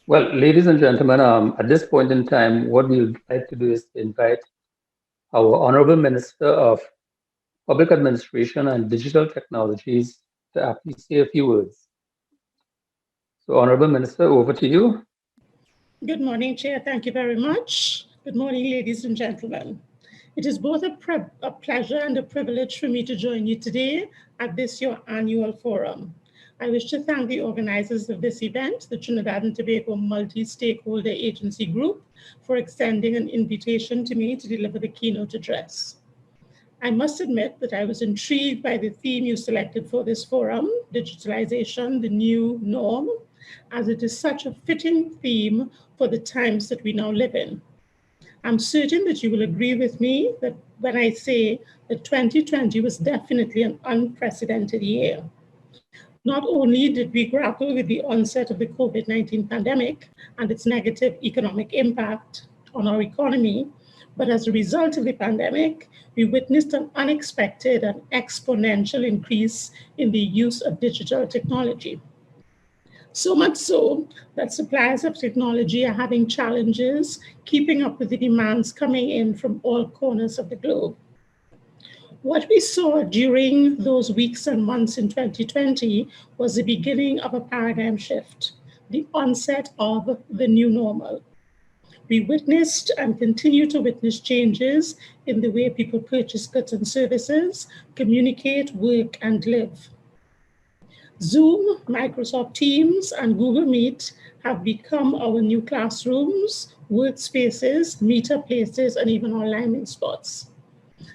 Well, ladies and gentlemen, at this point in time, what we would like to do is invite our Honorable Minister of Public Administration and Digital Technologies to aptly say a few words. So, Honorable Minister, over to you. Good morning, Chair. Thank you very much. Good morning, ladies and gentlemen. It is both a pleasure and a privilege for me to join you today at this your annual forum. I wish to thank the organizers of this event, the Trinidad and Tobago Multi-Stakeholder Agency Group, for extending an invitation to me to deliver the keynote address. I must admit that I was intrigued by the theme you selected for this forum, digitalization, the new norm, as it is such a fitting theme for the times that we now live in. I'm certain that you will agree with me that when I say that 2020 was definitely an unprecedented year. Not only did we grapple with the onset of the COVID-19 pandemic and its negative economic impact on our economy, but as a result of the pandemic, we witnessed an unexpected and exponential increase in the use of digital technology. So much so that suppliers of technology are having challenges keeping up with the demands coming in from all corners of the globe. What we saw during those weeks and months in 2020 was the beginning of a paradigm shift, the onset of the new normal. We witnessed and continue to witness changes in the way people purchase goods and services, communicate, work, and live. Zoom, Microsoft Teams, and Google Meet have become our new classrooms, workspaces, meetup places, and even our landing spots.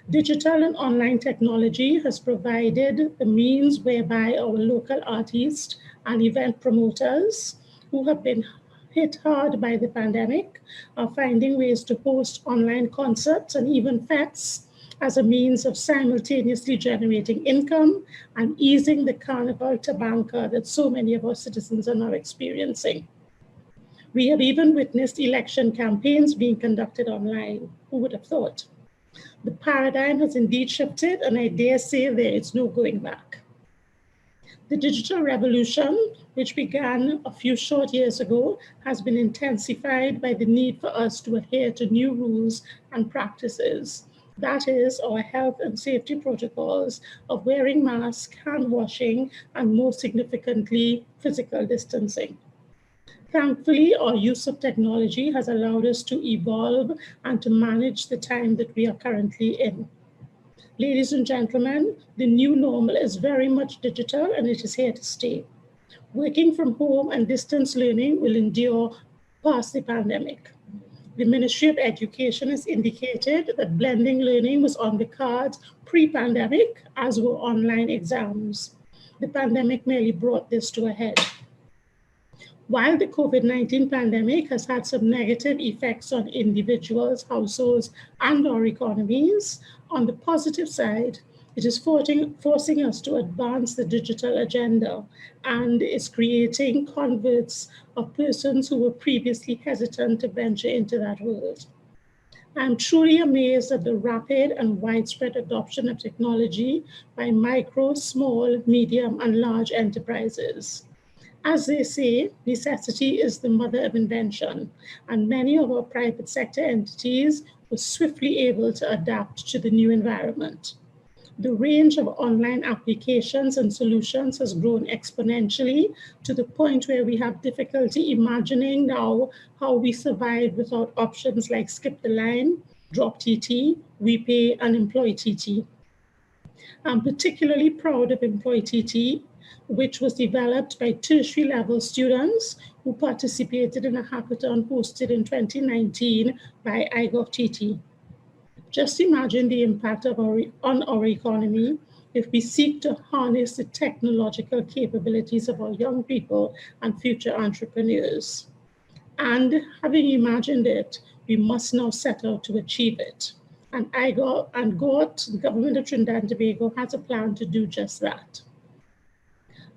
Digital and online technology has provided the means whereby our local artists and event promoters who have been hit hard by the pandemic are finding ways to host online concerts and even fests as a means of simultaneously generating income and easing the carnival tabanca that so many of our citizens are now experiencing. We have even witnessed election campaigns being conducted online. Who would have thought? The paradigm has indeed shifted, and I dare say there is no going back. The digital revolution, which began a few short years ago, has been intensified by the need for us to adhere to new rules and practices. That is, our health and safety protocols of wearing masks, hand washing, and most significantly, physical distancing. Thankfully, our use of technology has allowed us to evolve and to manage the time that we are currently in. Ladies and gentlemen, the new normal is very much digital and it is here to stay. Working from home and distance learning will endure past the pandemic. The Ministry of Education has indicated that blending learning was on the cards pre-pandemic, as were online exams. The pandemic merely brought this to a head. While the COVID-19 pandemic has had some negative effects on individuals, households, and our economies, on the positive side, it is forcing us to advance the digital agenda and is creating converts of persons who were previously hesitant to venture into that world. I'm truly amazed at the rapid and widespread adoption of technology by micro, small, medium, and large enterprises. As they say, necessity is the mother of invention, and many of our private sector entities were swiftly able to adapt to the new environment. The range of online applications and solutions has grown exponentially to the point where we have difficulty imagining now how we survive without options like Skip the Line, Drop TT, WePay, and Employ TT. I'm particularly proud of Employ TT, which was developed by tertiary level students who participated in a hackathon hosted in 2019 by TTIGF TT. Just imagine the impact on our economy if we seek to harness the technological capabilities of our young people and future entrepreneurs. And having imagined it, we must now set out to achieve it. And GOT, the government of Trinidad and Tobago, has a plan to do just that.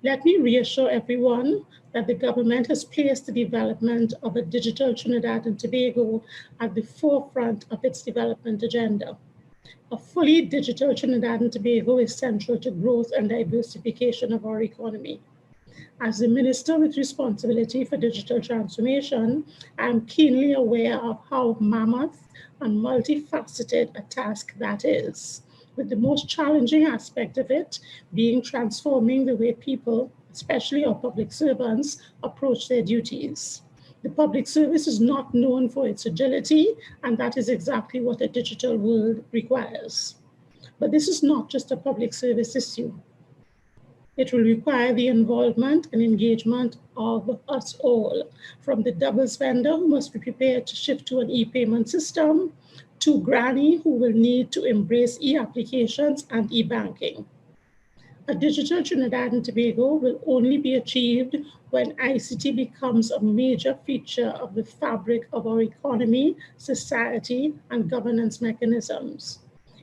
Let me reassure everyone that the government has placed the development of a digital Trinidad and Tobago at the forefront of its development agenda. A fully digital Trinidad and Tobago is central to growth and diversification of our economy. As the Minister with responsibility for digital transformation, I am keenly aware of how mammoth and multifaceted a task that is, with the most challenging aspect of it being transforming the way people, especially our public servants, approach their duties. The public service is not known for its agility, and that is exactly what a digital world requires. But this is not just a public service issue. It will require the involvement and engagement of us all, from the doubles vendor who must be prepared to shift to an e-payment system, to Granny who will need to embrace e-applications and e-banking. A digital Trinidad and Tobago will only be achieved when ICT becomes a major feature of the fabric of our economy, society, and governance mechanisms.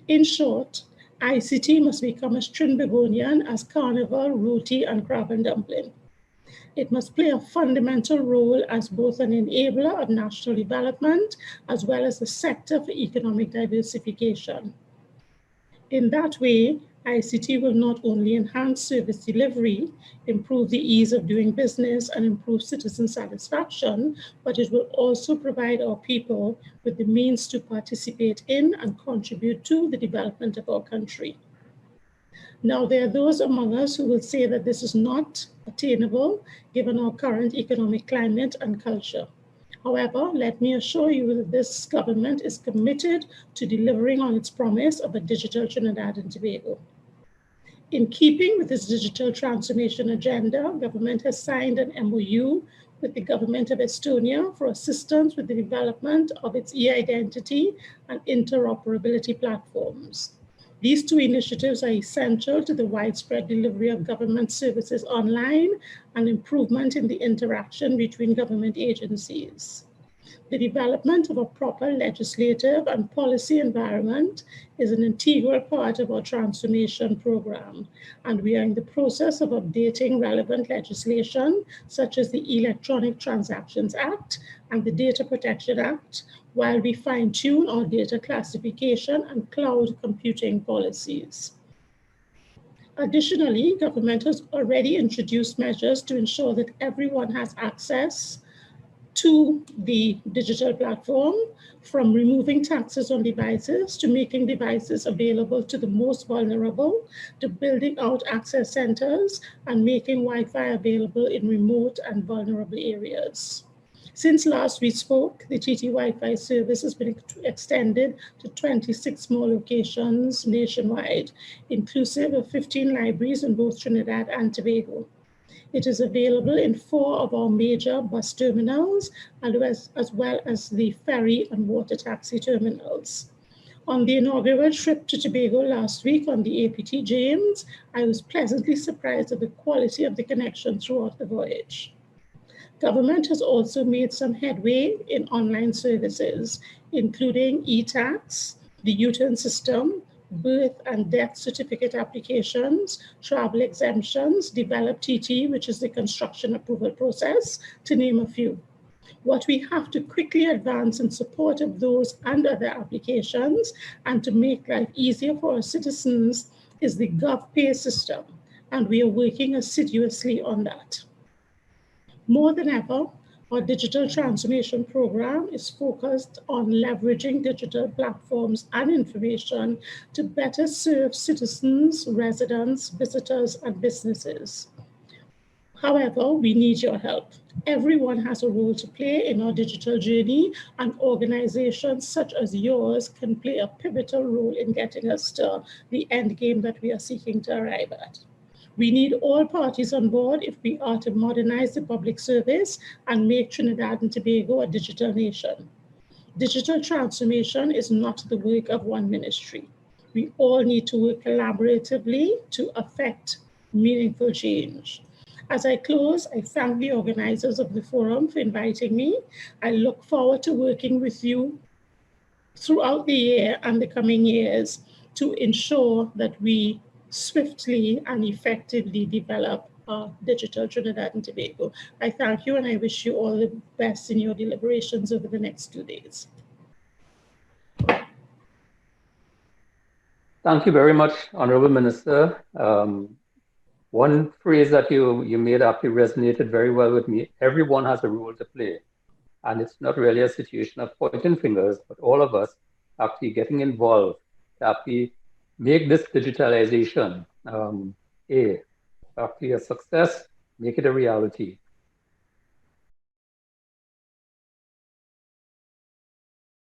In short, ICT must become as Trinbagonian as carnival, roti, and crab and dumpling. It must play a fundamental role as both an enabler of national development as well as a sector for economic diversification. In that way, ICT will not only enhance service delivery, improve the ease of doing business, and improve citizen satisfaction, but it will also provide our people with the means to participate in and contribute to the development of our country. Now, there are those among us who will say that this is not attainable given our current economic climate and culture. However, let me assure you that this government is committed to delivering on its promise of a digital Trinidad and Tobago. In keeping with its digital transformation agenda, government has signed an MOU with the government of Estonia for assistance with the development of its e-identity and interoperability platforms. These two initiatives are essential to the widespread delivery of government services online and improvement in the interaction between government agencies. The development of a proper legislative and policy environment is an integral part of our transformation program, and we are in the process of updating relevant legislation such as the Electronic Transactions Act and the Data Protection Act, while we fine-tune our data classification and cloud computing policies. Additionally, government has already introduced measures to ensure that everyone has access to the digital platform, from removing taxes on devices to making devices available to the most vulnerable, to building out access centers and making Wi-Fi available in remote and vulnerable areas. Since last we spoke, the TT Wi-Fi service has been extended to 26 more locations nationwide, inclusive of 15 libraries in both Trinidad and Tobago. It is available in 4 of our major bus terminals, as well as the ferry and water taxi terminals. On the inaugural trip to Tobago last week on the APT James, I was pleasantly surprised at the quality of the connection throughout the voyage. Government has also made some headway in online services, including e-tax, the U-turn system, birth and death certificate applications, travel exemptions, develop TT, which is the construction approval process, to name a few. What we have to quickly advance in support of those and other applications and to make life easier for our citizens is the GovPay system, and we are working assiduously on that. More than ever, our digital transformation program is focused on leveraging digital platforms and information to better serve citizens, residents, visitors, and businesses. However, we need your help. Everyone has a role to play in our digital journey, and organizations such as yours can play a pivotal role in getting us to the end game that we are seeking to arrive at. We need all parties on board if we are to modernize the public service and make Trinidad and Tobago a digital nation. Digital transformation is not the work of one ministry. We all need to work collaboratively to affect meaningful change. As I close, I thank the organizers of the forum for inviting me. I look forward to working with you throughout the year and the coming years to ensure that we swiftly and effectively develop digital Trinidad and Tobago. I thank you and I wish you all the best in your deliberations over the next 2 days. Thank you very much, Honourable Minister. One phrase that you made actually resonated very well with me. Everyone has a role to play. And it's not really a situation of pointing fingers, but all of us actually getting involved to actually make this digitalization a actually a success, make it a reality.